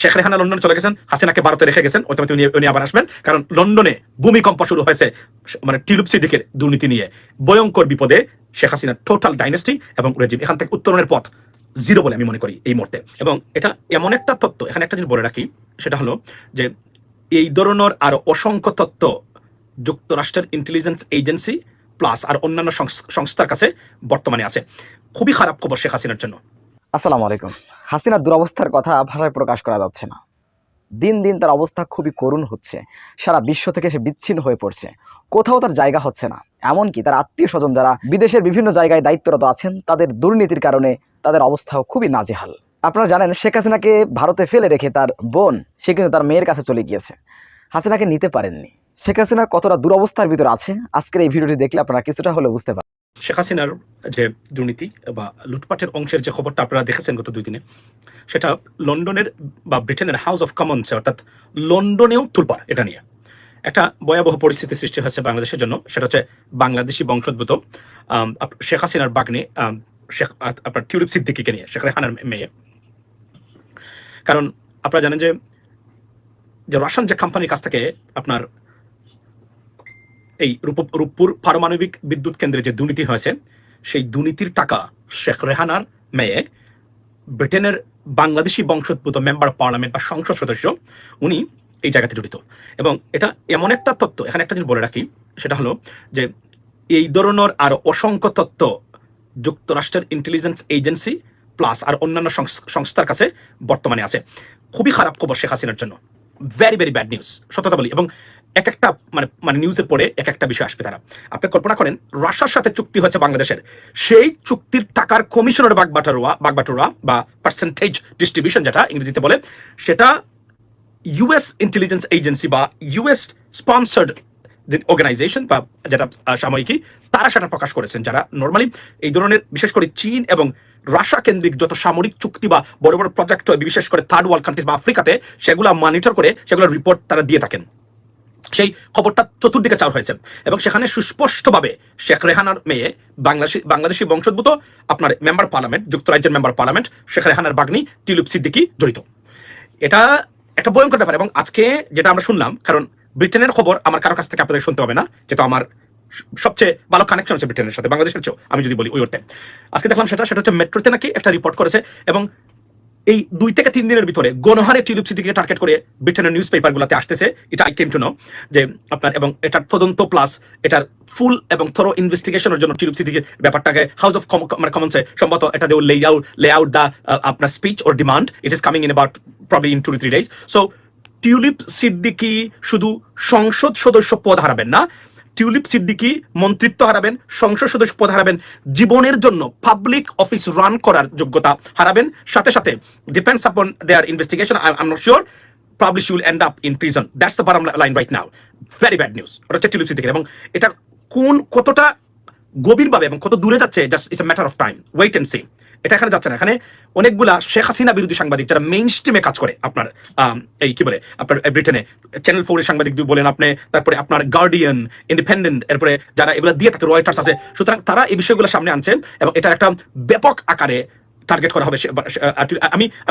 Sheikh Rehana London চলে গেছেন, হাসিনাকে ভারতে রেখে গেছেন, ওইটা উনি আবার আসবেন, কারণ লন্ডনে ভূমিকম্প শুরু হয়েছে মানে টিউলিপ সিদ্দিকের দুর্নীতি নিয়ে। ভয়ঙ্কর বিপদে শেখ হাসিনার টোটাল ডাইনেস্টি এবং রেজিম, এখান থেকে উত্তরণের পথ জিরো বলে আমি মনে করি এই মুহূর্তে। এবং এটা এমন একটা তত্ত্ব, এখানে একটা জিনিস বলে রাখি, সেটা হলো যে এই ধরনের আরো অসংখ্য তত্ত্ব যুক্তরাষ্ট্রের ইন্টেলিজেন্স এজেন্সি প্লাস আর অন্যান্য সংস্থার কাছে বর্তমানে আছে। খুবই খারাপ খবর শেখ হাসিনার জন্য। আসসালামু আলাইকুম। হাসিনার দুরবস্থার কথা ভাষায় প্রকাশ করা যাচ্ছে না। দিন দিন তার অবস্থা খুবই করুণ হচ্ছে। সারা বিশ্ব থেকে সে বিচ্ছিন্ন হয়ে পড়ছে, কোথাও তার জায়গা হচ্ছে না। এমনকি তার আত্মীয় স্বজন যারা বিদেশের বিভিন্ন জায়গায় দায়িত্বরত আছেন, তাদের দুর্নীতির কারণে তাদের অবস্থাও খুবই নাজেহাল। আপনারা জানেন, শেখ হাসিনাকে ভারতে ফেলে রেখে তার বোন সে কিন্তু তার মেয়ের কাছে চলে গিয়েছে। হাসিনাকে নিতে পারেননি। শেখ হাসিনা কতটা দুরবস্থার ভিতরে আছে, আজকের এই ভিডিওটি দেখলে আপনারা কিছুটা হলেও বুঝতে পারবেন। শেখ হাসিনার যে দুর্নীতি বা লুটপাটের অংশের যে খবরটা আপনারা দেখেছেন গত 2 দিনে, সেটা লন্ডনের বা ব্রিটেনের হাউস অফ কমন্সে, অর্থাৎ লন্ডনেও তুলপাড় এটা নিয়ে একটা ভয়াবহ পরিস্থিতি সৃষ্টি হয়েছে বাংলাদেশের জন্য। সেটা হচ্ছে বাংলাদেশি বংশোদ্ভূত শেখ হাসিনার বাগ্নে শেখ আপনার টিউলিপ সিদ্দিকীকে নিয়ে, শেখ রেহানার মেয়ে। কারণ আপনারা জানেন যে রাশিয়ান যে কোম্পানির কাছ থেকে আপনার এই রূপপুর পারমাণবিক বিদ্যুৎ কেন্দ্রে যে দুর্নীতি হয়েছে, সেই দুর্নীতির টাকা শেখ রেহানার মেয়ে, ব্রিটেনের বাংলাদেশি বংশোদ্ভূত মেম্বার পার্লামেন্ট বা সংসদ সদস্য, উনি এই জায়গাতে জড়িত। এবং এটা এমন একটা তত্ত্ব, এখানে একটা জিনিস বলে রাখি, সেটা হলো যে এই ধরনের আরো অসংখ্য তত্ত্ব যুক্তরাষ্ট্রের ইন্টেলিজেন্স এজেন্সি প্লাস আর অন্যান্য সংস্থার কাছে বর্তমানে আছে। খুবই খারাপ খবর শেখ হাসিনার জন্য, ভেরি ভেরি ব্যাড নিউজ, সত্যতা বলি। এবং এক একটা মানে নিউজের পরে এক একটা বিষয় আসবে। তারা, আপনি কল্পনা করেন, রাশিয়ার সাথে চুক্তি হচ্ছে বাংলাদেশের, সেই চুক্তির টাকার কমিশনের বাগবাটোয়া বা পার্সেন্টেজ ডিস্ট্রিবিউশন যেটা ইংরেজিতে বলে, সেটা ইউএস ইন্টেলিজেন্স এজেন্সি বা ইউএস স্পন্সার্ড অর্গানাইজেশন বা যেটা সাময়িকী, তারা সেটা প্রকাশ করেছেন, যারা নর্মালি এই ধরনের বিশেষ করে চীন এবং রাশিয়া কেন্দ্রিক যত সামরিক চুক্তি বা বড় বড় প্রজেক্ট হয়, বিশেষ করে থার্ড ওয়ার্ল্ড কান্ট্রিজ বা আফ্রিকাতে, সেগুলো মনিটর করে সেগুলোর রিপোর্ট তারা দিয়ে থাকেন। সেই খবরটা চতুর্দিকে চার হয়েছে এবং সেখানে সুস্পষ্টভাবে শেখ রেহানার মেয়ে, বাংলাদেশি বংশোদ্ভূত আপনার মেম্বার পার্লামেন্ট, যুক্তরাজ্যের মেম্বার পার্লামেন্ট শেখ রেহানার বাগ্নি টিউলিপ সিদ্দিকী জড়িত। এটা একটা ভয়ঙ্কর ব্যাপার। এবং আজকে যেটা আমরা শুনলাম, কারণ ব্রিটেনের খবর আমার কারো কাছ থেকে আপনাদের শুনতে হবে না, যেটা আমার সবচেয়ে ভালো কানেকশন হচ্ছে ব্রিটেনের সাথে, বাংলাদেশের চেয়েও আমি যদি বলি ওই ওরতে। আজকে দেখলাম সেটা হচ্ছে মেট্রোতে নাকি একটা রিপোর্ট করেছে এবং এই 2 থেকে 3 দিনের ভিতরে গণহারে টিউলিপ সিদ্দিকীকে টার্গেট করে ব্রিটেনের নিউজ পেপারগুলোতে আসতেছে। এটা আই কেম টু নো যে আপনার, এবং এটার তদন্ত প্লাস এটার ফুল এবং থরো ইনভেস্টিগেশনের জন্য টিউলিপ সিদ্দিকীর ব্যাপারটাকে হাউস অফ কমন্সে সম্ভবত এটা দে উইল লে আউট দা আপনার speech or demand. It is coming in about probably in 2 to 3 days. So tulip Siddiqui শুধু সংসদ সদস্য পদ হারাবেন না, টিউলিপ সিদ্দিকী মন্ত্রিত্ব হারাবেন, সংসদ সদস্য পদ হারাবেন, জীবনের জন্য পাবলিক অফিস রান করার যোগ্যতা হারাবেন। সাথে সাথে depends upon their investigation, I am not sure, probably she will end up in prison. That's the bottom line right now. Very bad news. ওটা হচ্ছে টিউলিপ সিদ্দিকী। এবং এটা কতটা গভীরভাবে এবং কত দূরে যাচ্ছে, just it's a matter of time, wait and see. এটা এখানে যাচ্ছে না। এখানে অনেকগুলা শেখ হাসিনা বিরোধী সাংবাদিক যারা মেইন স্ট্রিমে কাজ করে, আপনার এই কি বলে আপনার ব্রিটেনে চ্যানেল 4 এর সাংবাদিক বলেন আপনি, তারপরে আপনার গার্ডিয়ান, ইন্ডিপেন্ডেন্ট, এরপরে যারা এগুলো দিয়ে থাকে, রয়টার্স আছে। সুতরাং তারা এই বিষয়গুলো সামনে আনছে এবং এটা একটা ব্যাপক আকারে টার্গেট করা হবে।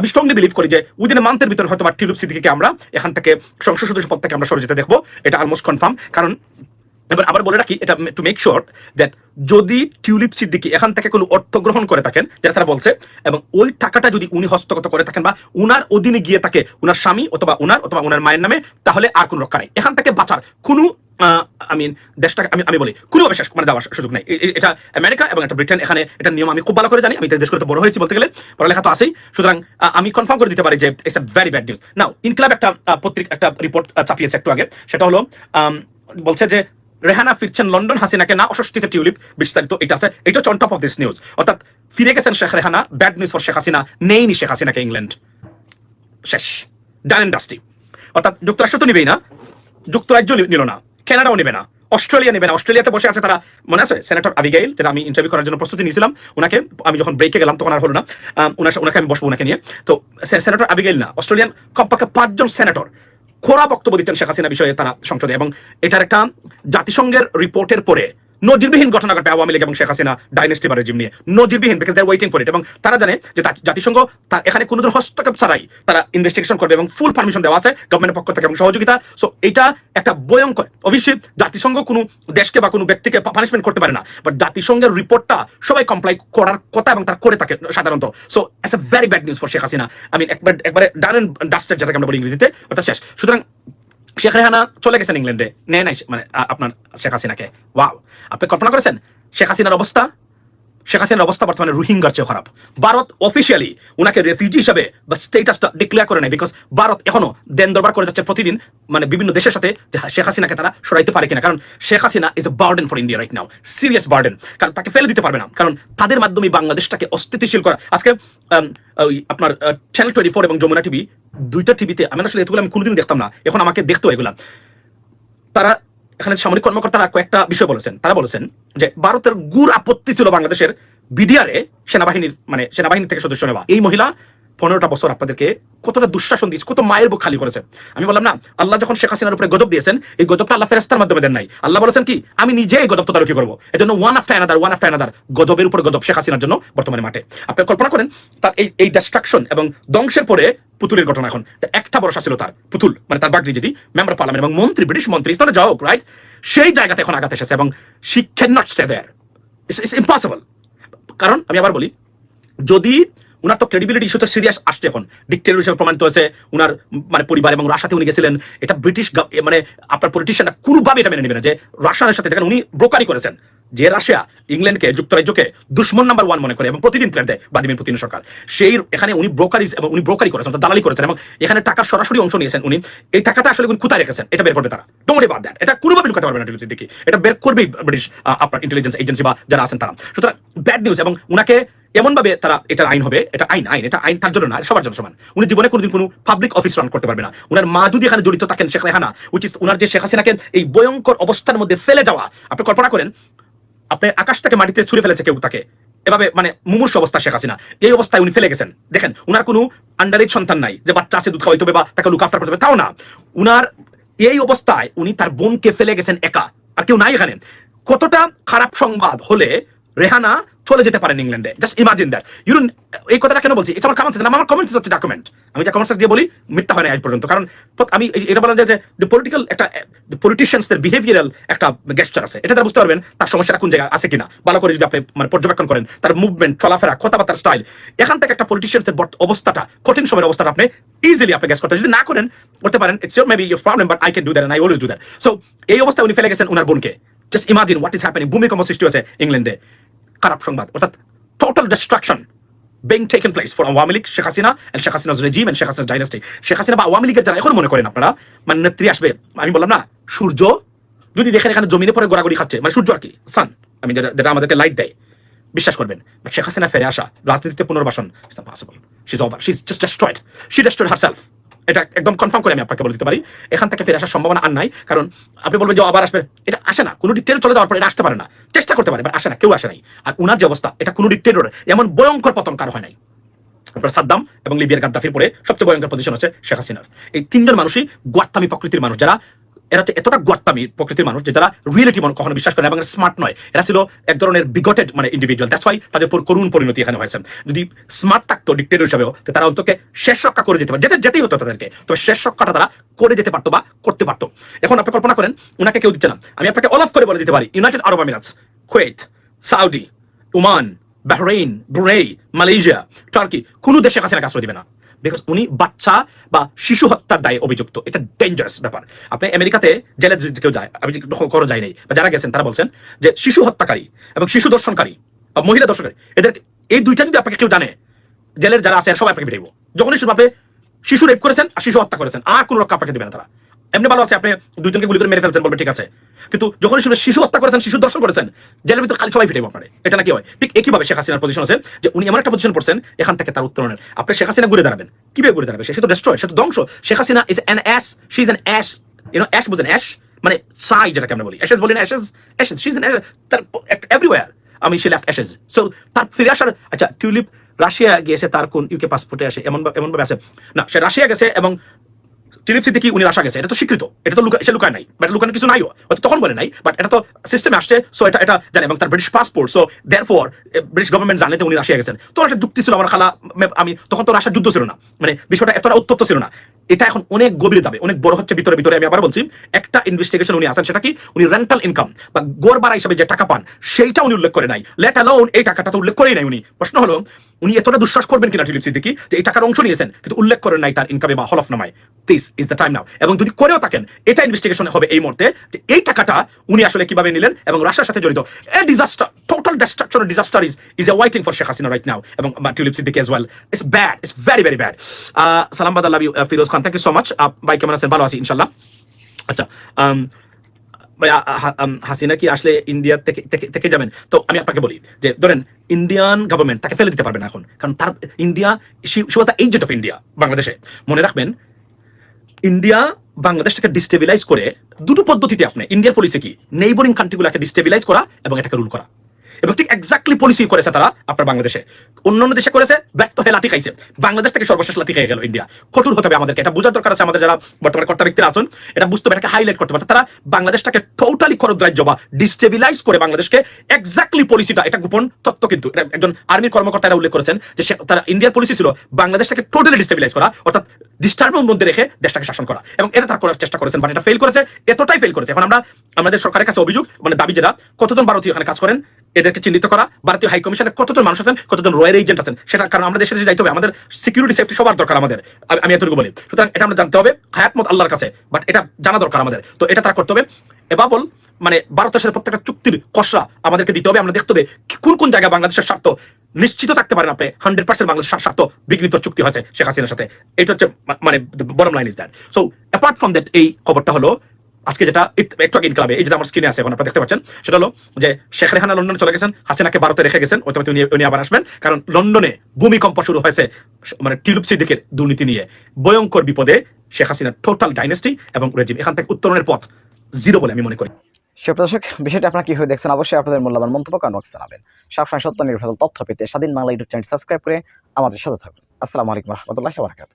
আমি স্ট্রংলি বিলিভ করি যে উইদিন এ মান্থের ভিতরে হয়তো টিউলিপ সিদ্দিকীকে আমরা এখান থেকে সংসদ সদস্য পদ থেকে আমরা সরে যেতে দেখবো। এটা অলমোস্ট কনফার্ম। কারণ এবার আবার বলে রাখি, এটা টু মেক শিওর দ্যাট যদি টিউলিপ সিদ্দিকী এখান থেকে কোনো অর্থ গ্রহণ করে থাকেন, যেটা তারা বলছে, এবং ওই টাকাটা যদি উনি হস্তগত করে থাকেন বা উনার অধীনে গিয়ে থাকে উনার স্বামী অথবা উনার মায়ের নামে, তাহলে আর কোনো রক্ষা নাই। এখান থেকে বাঁচার কোনো দেশটাকে আমি বলি কোনোভাবে শেষ যাওয়ার সুযোগ নেই। এটা আমেরিকা এবং এটা ব্রিটেন, এখানে এটা নিয়ম আমি খুব ভালো করে জানি। আমি দেশগুলোতে বড় হয়েছি বলতে গেলে, পড়ালেখা তো আছেই। সুতরাং আমি কনফার্ম করে দিতে পারি যে it's a very bad news. Now Inqilab একটা একটা রিপোর্ট ছাপিয়েছে একটু আগে, সেটা হলো বলছে যে রেহানা ফিরছেন লন্ডন, হাসিনাকে না অস্বস্তিতে টিউলিপ, বিস্তারিত এটা আছে। এটা হচ্ছে on top of this news, অর্থাৎ ফিরে গেছেন Sheikh Rehana, bad news for Sheikh Hasina, নেইনি শেখ হাসিনাকে ইংল্যান্ড, শেষ, ডান এন্ড ডাস্টি। অর্থাৎ যুক্তরাষ্ট্র তো নিবেই না, যুক্তরাজ্য নিল না, কানাডাও নেবে না, অস্ট্রেলিয়া নেবে না। অস্ট্রেলিয়াতে বসে আছে তারা, মনে আছে সেনেটর আবিগেইল, যেটা আমি ইন্টারভিউ করার জন্য প্রস্তুতি নিয়েছিলাম, ওনাকে আমি যখন ব্রেকে গেলাম তখন আর হলো না, ওনাকে আমি বসবো ওনাকে নিয়ে। তো সেনেটর আবিগেইল না, অস্ট্রেলিয়ান কমপক্ষে 5 জন সেনেটর খোরা বক্তব্য দিচ্ছেন শেখ হাসিনা বিষয়ে তারা সংসদে। এবং এটার একটা জাতিসংঘের রিপোর্টের পরে নজিরবিহীন ঘটনা ঘটে আওয়ামী লীগ এবং শেখ হাসিনা ডাইনেস্টি বা রেজিম নিয়ে, নজিরবিহীন, because they are waiting for it. এবং তারা জানে যে জাতিসংঘ তার এখানে কোনো ধরনের হস্তক্ষেপ ছাড়াই তারা ইনভেস্টিগেশন করবে এবং ফুল পারমিশন দেওয়া আছে গভর্নমেন্টের পক্ষ থেকে এবং সহযোগিতা। সো এটা একটা ভয়ঙ্কর, অবশ্যই জাতিসংঘ কোনো দেশকে বা কোনো ব্যক্তিকে পানিশমেন্ট করতে পারে না, বাট জাতিসংঘের রিপোর্টটা সবাই কমপ্লাই করার কথা এবং তারা করে থাকে সাধারণত। So it's a very bad news for Sheikh Hasina. আমি একবারে ডান এন্ড ডাস্টেড যেটাকে আমরা বলি ইংরেজিতে, ওটা শেষ। সুতরাং শেখ রেহানা চলে গেছেন ইংল্যান্ডে, নেয় নাই মানে আপনার শেখ হাসিনাকে। ওয়াও, আপনি কল্পনা করেছেন শেখ হাসিনার অবস্থা? শেখ হাসিনার অবস্থা বর্তমানে রোহিঙ্গার চেয়ে খারাপ। ভারত অফিসিয়ালি উনাকে রেফিউজি হিসাবে বা স্টেটাসটা ডিক্লেয়ার করে নেয়, বিকজ ভারত এখনো দেন দরবার করে যাচ্ছে প্রতিদিন, মানে বিভিন্ন দেশের সাথে যে শেখ হাসিনাকে তারা সরাইতে পারে কিনা। কারণ Sheikh Hasina is a burden for India right now, serious burden. কারণ তাকে ফেলে দিতে পারবে না, কারণ তাদের মাধ্যমে বাংলাদেশটাকে অস্থিতিশীল করা। আজকে আপনার চ্যানেল 24 এবং যমুনা টিভি, দুইটা টিভিতে আমি আসলে এগুলো আমি কোনোদিন দেখতাম না, এখন আমাকে দেখতো এগুলা। তারা এখানে সামরিক কর্মকর্তারা কয়েকটা বিষয় বলেছেন। তারা বলেছেন যে ভারতের গুড় আপত্তি ছিল বাংলাদেশের বিডিআরে সেনাবাহিনী থেকে সদস্য নেওয়া। এই মহিলা 15টা বছর আপনাদেরকে কতটা দুঃশাসন দিয়েছে, কত মায়ের বুক খালি করেছে। আমি বললাম না, আল্লাহ যখন শেখ হাসিনার উপরে গজব দিয়েছেন, এই গজবটা আল্লাহ ফেরেশতার মাধ্যমে দেন নাই। আল্লাহ বলেছেন কি, আমি নিজে এই গজব তদারকি করবো। এজন্য ওয়ান আফটার অ্যানাদার গজবের উপর গজব শেখ হাসিনার জন্য বর্তমানে মাঠে। আপনি কল্পনা করেন তার এই ডিস্ট্রাকশন এবং ধ্বংসের পরে পুতুলের ঘটনা। এখন একটা ভরসা ছিল তার পুতুল, মানে তার বাগনি যেটি মেম্বার পার্লামেন্ট এবং মন্ত্রী, ব্রিটিশ মন্ত্রী, ইসলামে যাও রাইট, সেই জায়গাতে এখন আঘাত এসেছে এবং she can not stay there, it's impossible. কারণ আমি আবার বলি, যদি উনার তো ক্রেডিবিলিটি ইস্যু তো সিরিয়াস আসছে, এখন ডিক্টেটর হিসেবে প্রমাণিত হয়েছে, উনার মানে পরিবার এবং রাশিয়াতে উনি গেছিলেন, এটা ব্রিটিশ মানে আপনার পলিটিশিয়ানরা কোনোভাবে এটা মেনে নেবে না যে রাশিয়ার সাথে দেখেন উনি ব্রোকারি করেছেন, যে রাশিয়া ইংল্যান্ডকে যুক্তরাজ্যকে দুশ্মন নাম্বার 1 মনে করে এবং প্রতিদিন থ্রেট দেয় ভ্লাদিমির পুতিনের সরকার, সেই এখানে উনি ব্রোকারিজ এবং উনি ব্রোকারি করেছেন, দালালি করেছেন এবং এখানে টাকার সরাসরি অংশ নিয়েছেন উনি। এই টাকাটা আসলে উনি কোথায় রেখেছেন এটা বের করবে তারা, ডোন্ট ওয়ারি অ্যাবাউট দ্যাট। এটা কোনোভাবে লুকাতে পারবে না দেখি, এটা বের করবেই ব্রিটিশ আপনার ইন্টেলিজেন্স এজেন্সি বা যারা আছেন তারা। সুতরাং ব্যাড নিউজ। এবং উনাকে এমন ভাবে তারা, এটার আইন হবে, এটা আইন এটা আইন তার জন্য না, সবার জন্য সমান। উনি জীবনে কোনোদিন কোনো পাবলিক অফিস রান করতে পারবে না। উনার মা যদি এখানে জড়িত থাকেন, শেখ রেহানা, উনার যে শেখ হাসিনাকে এই ভয়ঙ্কর অবস্থার মধ্যে ফেলে যাওয়া, আপনি কল্পনা করেন আপনি আকাশ থেকে মাটিতে ছুঁড়ে ফেলেছে কেউ তাকে, এভাবে মানে মুমূর্ষ অবস্থা শেখ হাসিনা, এই অবস্থায় উনি ফেলে গেছেন। দেখেন উনার কোনো আন্ডারেজ সন্তান নাই যে বাচ্চা আছে দুধ খাওয়াইতে হবে বা তাকে লুক আফটার করতে হবে, তাও না। উনার এই অবস্থায় উনি তার বোনকে ফেলে গেছেন একা, আর কেউ নাই এখানে। কতটা খারাপ সংবাদ হলে রেহানা চলে যেতে পারেন ইংল্যান্ডে, জাস্ট ইমাজিন দ্যাট। এই কথাটা কেন বলছি, এটা আমার কমেন্টস, আমার কমেন্টস হচ্ছে ডকুমেন্ট, আমি যা কমেন্টস দিয়ে বলি মিথ্যা হয় না আজ পর্যন্ত। কারণ আমি এটা বলা যায় যে পলিটিক্যাল একটা পলিটিশিয়ানসদের বিহেভিয়ারাল একটা গেস্টার আছে, এটা তারা বুঝতে পারবেন তার সমস্যাটা কোন জায়গায় আছে কিনা, ভালো করে যদি আপনি মানে পর্যবেক্ষণ করেন তার মুভমেন্ট, চলাফেরা, কথাবার্তার স্টাইল, এখান থেকে একটা পলিটিশিয়ানসের অবস্থাটা, কঠিন সময়ের অবস্থাটা আপনি ইজিলি আপনি গেস করতে, যদি না করেন করতে পারেন, it's your maybe your problem, but I can do that and I always do that. So এই অবস্থায় উনি ফেলে গেছেন উনার বোনকে, just imagine what is happening. ভূমিকম্প সৃষ্টি হয়েছে ইংল্যান্ডে, খারাপ সংবাদ, অর্থাৎ total destruction being taken place for Awami League, Sheikh Hasina and Sheikh Hasina's regime and Sheikh Hasina's dynasty. Sheikh Hasina বা আওয়ামী লীগের যারা এখন মনে করেন আপনারা মানে নেত্রী আসবে, আমি বললাম না, সূর্য যদি দেখেন এখানে জমিনে পরে গোড়াগড়ি খাচ্ছে, মানে সূর্য আর কি, সান, আমি যেটা আমাদেরকে লাইট দেয়, বিশ্বাস করবেন। বাট শেখ হাসিনা ফিরে আসা, রাজনীতিতে পুনর্বাসন, it's not possible. She is over, she is just destroyed, she destroyed herself. এটা একদম কনফার্ম করে আমি আপনাকে বলে দিতে পারি, এখান থেকে ফিরে আসার সম্ভাবনা আর নাই। কারণ আপনি বলবেন যে আবার আসবে, এটা আসে না, কোনো ডিক্টেটর চলে যাওয়ার পর এটা আসতে পারে না, চেষ্টা করতে পারে বাট আসে না, কেউ আসে নাই। আর উনার যে অবস্থা, এটা কোনো ডিক্টেটর এমন ভয়ঙ্কর পতন কার হয় নাই। আপনার সাদ্দাম এবং লিবিয়ার গাদ্দাফির পরে সবচেয়ে ভয়ঙ্কর পজিশন হচ্ছে শেখ হাসিনার। এই তিনজন মানুষই গোয়াত্তামি প্রকৃতির মানুষ, যারা এরা এতটা গোয়াত্তামি প্রকৃতির মানুষ যে যারা রিয়েলিটি কখনো বিশ্বাস করে না এবং স্মার্ট নয়। এরা ছিল এক ধরনের বিগটেড মানে ইন্ডিভিজুয়াল, দ্যাটস ওয়াই তাদের উপর করুণ পরিণতি এখানে হয়েছে। যদি স্মার্ট থাকতো ডিক্টেটর হিসেবেও, তারা অন্তকে শেষ রক্ষা করে যেতে পারে, যেতেই হতো তাদেরকে, তবে শেষ রক্ষাটা তারা করে যেতে পারতো বা করতে পারতো। এখন আপনি কল্পনা করেন উনাকে কেউ দিচ্ছে না, আমি আপনাকে অল অফ করে বলে দিতে পারি, United Arab Emirates, Kuwait, Saudi, Oman, Bahrain, Brunei, Malaysia, Turkey, কোনো দেশে হাসিনাকে আশ্রয় দিবে না, বিকজ উনি বাচ্চা বা শিশু হত্যার দায়ে অভিযুক্ত। এটা ডেঞ্জারাস ব্যাপার। আপনি আমেরিকাতে জেলে যদি কেউ যায়, আমি কখনো যাই নাই, বা যারা গেছেন তারা বলছেন যে শিশু হত্যাকারী এবং শিশু দর্শনকারী বা মহিলা দর্শনকারী, এদের এই দুইটা যদি আপনাকে কেউ জানে, জেলের যারা আছে সবাই আপনাকে বেরোবো। যখনই শুধু আপনি শিশু রেপ করেছেন আর শিশু হত্যা করেছেন, আর কোনো রক্ষা আপনাকে দেবে না তারা। এমনি ভালো আছে আপনি দুইজনকে গুলি করে মেরে ফেলছেন, বলবে ঠিক আছে, কিন্তু যখন শুনে শিশু হত্যা করেছেন, শিশু দর্শন করেছেন, জেলের ভিতরে খালি সবাই ফিরে আপনার, এটা নাকি হয়। ঠিক একইভাবে শেখ হাসিনার পজিশন আছে যে উনি এমন একটা পজিশন পড়ছেন, এখান থেকে তার উত্তরণের আপনি শেখ হাসিনা ঘুরে দাঁড়াবেন, কিভাবে ঘুরে দাঁড়াবে? সে তো ডেস্ট্রয়, সে তো ধ্বংস। Sheikh Hasina is an ash, she is an ash, you know ash বুঝেন, অ্যাশ মানে ছাই যেটাকে আমরা বলি, অ্যাশেজ বলি না, ashes ashes, she is an ash, তার এভরিওয়্যার। আমি সে লেফট অ্যাশেজ। সো তার ফিরে আসার, আচ্ছা টিউলিপ রাশিয়া গিয়েছে, তার কোন ইউকে পাসপোর্টে আসে এমন ভাবে আছে না, সে রাশিয়া গেছে এবং টিলিপ সিদ্দিকী উনি আসা গেছে, এটা তো স্বীকৃত, এটা তো সে লুকায় নাই, বাট লুকানোর কিছু নাইও, হয়তো তখন বলে নাই, বাট এটা তো সিস্টেমে আসছে, সো এটা জানে, এবং তার British passport, so therefore British government জানে যে উনি রাশিয়া গেছেন। তো একটা যুক্তি ছিল আমার খালা, আমি তখন তো রাশিয়ার যুদ্ধ ছিল না, মানে বিষয়টা এতটা উত্তপ্ত ছিল না। এটা এখন অনেক গভীরে যাবে, অনেক বড় হচ্ছে ভিতরে ভিতরে। আমি আবার বলছি, একটা ইনভেস্টিগেশন উনি আছেন, সেটা কি উনি রেন্টাল ইনকাম বা গড় ভাড়া হিসাবে যে টাকা পান সেইটা উনি উল্লেখ করে নাই, লেট অ্যালোন এই টাকাটা তো উল্লেখ করেই নাই উনি। প্রশ্ন হলো উনি এতটা দুঃশ্বাস করবেন কিনা টিলিপ সিদ্দিকী যে এই টাকার অংশ নিয়েছেন কিন্তু উল্লেখ করেন নাই তার ইনকামে বা হলফনামায়। দিস ইজ দ্য টাইম নাও। এবং যদি করেও থাকেন, এটা ইনভেস্টিগেশন হবে এই মুহূর্তে যে এই টাকাটা উনি আসলে কিভাবে নিলেন এবং রাশিয়ার সাথে জড়িত। A disaster, total destruction, disaster is waiting for Sheikh Hasina right now, এবং Tulip Siddiq as well. It's bad, it's very very bad. সালাম বাদ, love you Firoz Khan, thank you so much. ভাই কেমন আছেন? ভালো আছি ইনশাআল্লাহ। আচ্ছা, ভাই হাসিনা কি আসলে ইন্ডিয়া থেকে যাবেন? তো আমি আপনাকে বলি যে ধরেন ইন্ডিয়ান গভর্নমেন্ট তাকে ফেলে দিতে পারবে না এখন, কারণ তার India, she was the agent of India বাংলাদেশে। মনে রাখবেন, ইন্ডিয়া বাংলাদেশটাকে ডিস্টেবিলাইজ করে দুটো পদ্ধতিতে, আপনি ইন্ডিয়ার পলিসি কি, নেইবরিং কান্ট্রিগুলোকে ডিস্টেবিলাইজ করা এবং এটাকে রুল করা, এবং ঠিক এক্স্যাক্টলি পলিসি করেছে তারা আপনার বাংলাদেশে। অন্যান্য দেশে করেছে, ব্যর্থ হয়ে লাথি খাইছে, বাংলাদেশ থেকে সর্বশেষ লাথি খেয়ে গেল ইন্ডিয়া। কঠোর হতে হবে আমাদেরকে, এটা বোঝার দরকার আছে আমাদের যারা বর্তমানে কর্তা ব্যক্তিরা আছেন, এটা বুঝতে হবে, এটাকে হাইলাইট করতে হবে। তারা বাংলাদেশটাকে টোটালি খরগ্রাহ্য বা ডিস্টেবিলাইজ করে বাংলাদেশকে, এক্স্যাক্টলি পলিসিটা, এটা গোপন তত্ত্ব কিন্তু এটা একজন আর্মির কর্মকর্তারা উল্লেখ করেছেন যে তারা ইন্ডিয়ার পলিসি ছিল বাংলাদেশটাকে টোটালি ডিস্টেবিলাইজ করা, অর্থাৎ ডিস্টার্বের মধ্যে রেখে দেশটাকে শাসন করা, এবং এটা তারা করার চেষ্টা করেছেন, বাট এটা ফেল করেছে, এতটাই ফেল করেছে। এখন আমরা আমাদের সরকারের কাছে অভিযোগ, মানে দাবি যেটা, কতজন ভারতীয় এখানে কাজ করেন এদেরকে চিহ্নিত করা, ভারতীয় হাই কমিশনে কতজন মানুষ আছেন, কতজন রয়্যাল এজেন্ট আছেন, সেটা, কারণ আমাদের দেশের যে দায়িত্ব হবে, আমাদের সিকিউরিটি সেফটি সবার দরকার আমাদের, আমি এতটুকু বলি। সুতরাং এটা আমরা জানতে হবে, হায়াত মত আল্লাহর কাছে, বাট এটা জানা দরকার আমাদের, তো এটা তারা করতে হবে। এবাবল মানে ভারতের সাথে প্রত্যেকটা চুক্তির খসড়া আমাদেরকে দিতে হবে, আমরা দেখতে হবে কোন কোন জায়গায় বাংলাদেশের স্বার্থ নিশ্চিত থাকতে পারেন আপনি 100% বাংলাদেশের স্বার্থ বিঘ্নিত চুক্তি হয়েছে শেখ হাসিনার সাথে। এটা হচ্ছে মানে bottom line is that. So apart from that, এই খবরটা হলো আজকে যেটা একটু আগে ইনকালাবে, এই যেটা আমার স্ক্রিনে আছে এখন আপনারা দেখতে পাচ্ছেন, সেটা হলো যে শেখ রেহানা লন্ডনে চলে গেছেন, হাসিনাকে ভারতে রেখে গেছেন, ওইটা উনি আবার আসবেন, কারণ লন্ডনে ভূমিকম্প শুরু হয়েছে মানে টিলিপ সিদ্দিকের দুর্নীতি নিয়ে। ভয়ঙ্কর বিপদে শেখ হাসিনার টোটাল ডাইনেস্টি এবং রেজিম, এখান থেকে উত্তরণের পথ জিরো বলে আমি মনে করি। সুপ্রদর্শক, বিষয়টা আপনারা কিভাবে দেখছেন অবশ্যই আপনাদের মূল্যবান মন্তব্য কমেন্ট বক্সে জানাবেন। সবসময় সত্য নির্ভর তথ্য পেতে স্বাধীন বাংলা ইউটিউব চ্যানেল সাবস্ক্রাইব করে আমাদের সাথে থাকুন। আসসালামু আলাইকুম ওয়া রাহমাতুল্লাহি ওয়া বারাকাতুহু।